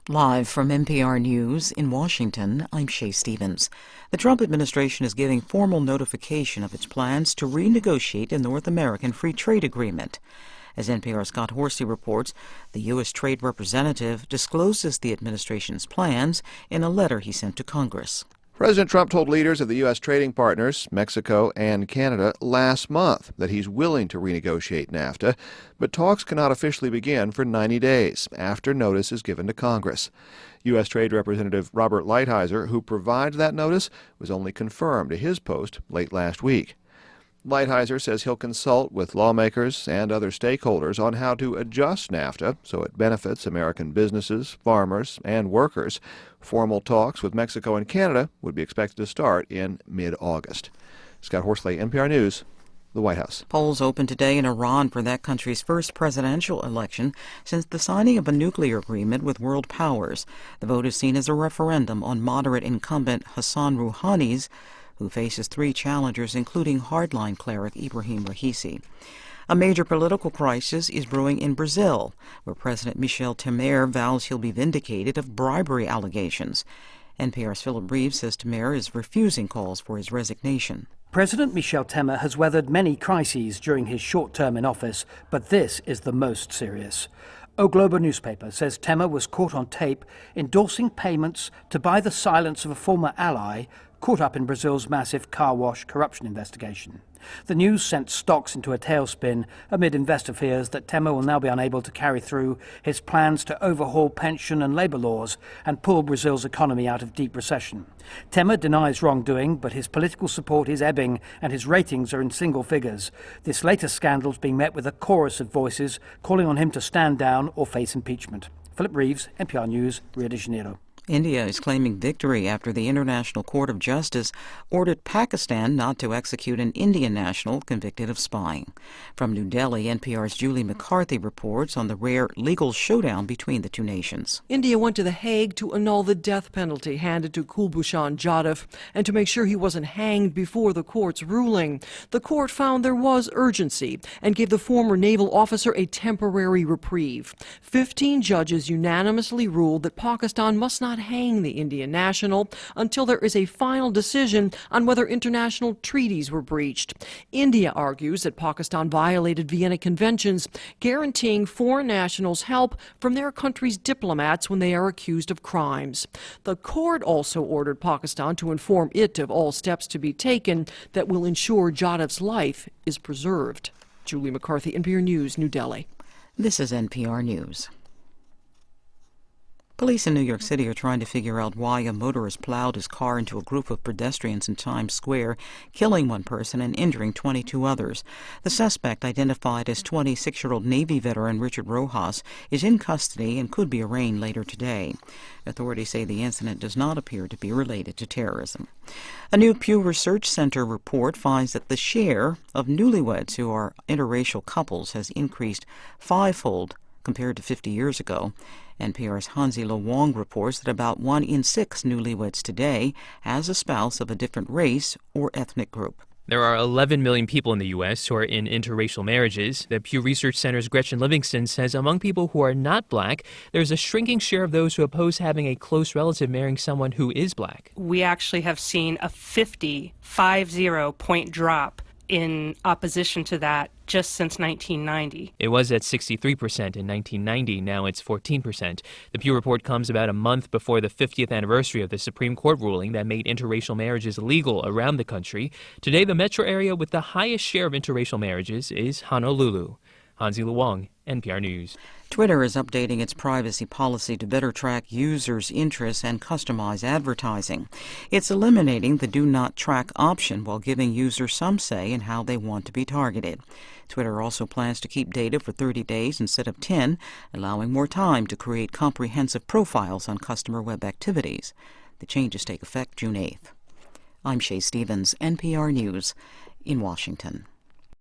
Live from NPR News in Washington, I'm Shay Stevens. The Trump administration is giving formal notification of its plans to renegotiate a North American free trade agreement. As NPR's Scott Horsey reports, the U.S. Trade Representative discloses the administration's plans in a letter he sent to Congress. President Trump told leaders of the U.S. trading partners, Mexico and Canada, last month that he's willing to renegotiate NAFTA, but talks cannot officially begin for 90 days after notice is given to Congress. U.S. Trade Representative Robert Lighthizer, who provides that notice, was only confirmed to his post late last week. Lighthizer says he'll consult with lawmakers and other stakeholders on how to adjust NAFTA so it benefits American businesses, farmers, and workers. Formal talks with Mexico and Canada would be expected to start in mid-August. Scott Horsley, NPR News, the White House. Polls open today in Iran for that country's first presidential election since the signing of a nuclear agreement with world powers. The vote is seen as a referendum on moderate incumbent Hassan Rouhani's, who faces three challengers, including hardline cleric Ibrahim Raisi. A major political crisis is brewing in Brazil, where President Michel Temer vows he'll be vindicated of bribery allegations. NPR's Philip Reeves says Temer is refusing calls for his resignation. President Michel Temer has weathered many crises during his short term in office, but this is the most serious. O Globo newspaper says Temer was caught on tape endorsing payments to buy the silence of a former ally caught up in Brazil's massive car wash corruption investigation. The news sent stocks into a tailspin amid investor fears that Temer will now be unable to carry through his plans to overhaul pension and labor laws and pull Brazil's economy out of deep recession. Temer denies wrongdoing, but his political support is ebbing and his ratings are in single figures. This latest scandal is being met with a chorus of voices calling on him to stand down or face impeachment. Philip Reeves, NPR News, Rio de Janeiro. India is claiming victory after the International Court of Justice ordered Pakistan not to execute an Indian national convicted of spying. From New Delhi, NPR's Julie McCarthy reports on the rare legal showdown between the two nations. India went to The Hague to annul the death penalty handed to Kulbhushan Jadhav and to make sure he wasn't hanged before the court's ruling. The court found there was urgency and gave the former naval officer a temporary reprieve. 15 judges unanimously ruled that Pakistan must not hang the Indian national until there is a final decision on whether international treaties were breached. India argues that Pakistan violated Vienna Conventions, guaranteeing foreign nationals help from their country's diplomats when they are accused of crimes. The court also ordered Pakistan to inform it of all steps to be taken that will ensure Jadhav's life is preserved. Julie McCarthy, NPR News, New Delhi. This is NPR News. Police in New York City are trying to figure out why a motorist plowed his car into a group of pedestrians in Times Square, killing one person and injuring 22 others. The suspect, identified as 26-year-old Navy veteran Richard Rojas, is in custody and could be arraigned later today. Authorities say the incident does not appear to be related to terrorism. A new Pew Research Center report finds that the share of newlyweds who are interracial couples has increased fivefold compared to 50 years ago. NPR's Hansi-Lo Wong reports that about 1 in 6 newlyweds today has a spouse of a different race or ethnic group. There are 11 million people in the U.S. who are in interracial marriages. The Pew Research Center's Gretchen Livingston says among people who are not black, there's a shrinking share of those who oppose having a close relative marrying someone who is black. We actually have seen a 50 point drop in opposition to that just since 1990. It was at 63% in 1990. Now it's 14%. The Pew report comes about a month before the 50th anniversary of the Supreme Court ruling that made interracial marriages illegal around the country. Today, the metro area with the highest share of interracial marriages is Honolulu. Hansi-Lo Wong, NPR News. Twitter is updating its privacy policy to better track users' interests and customize advertising. It's eliminating the Do Not Track option while giving users some say in how they want to be targeted. Twitter also plans to keep data for 30 days instead of 10, allowing more time to create comprehensive profiles on customer web activities. The changes take effect June 8th. I'm Shay Stevens, NPR News in Washington.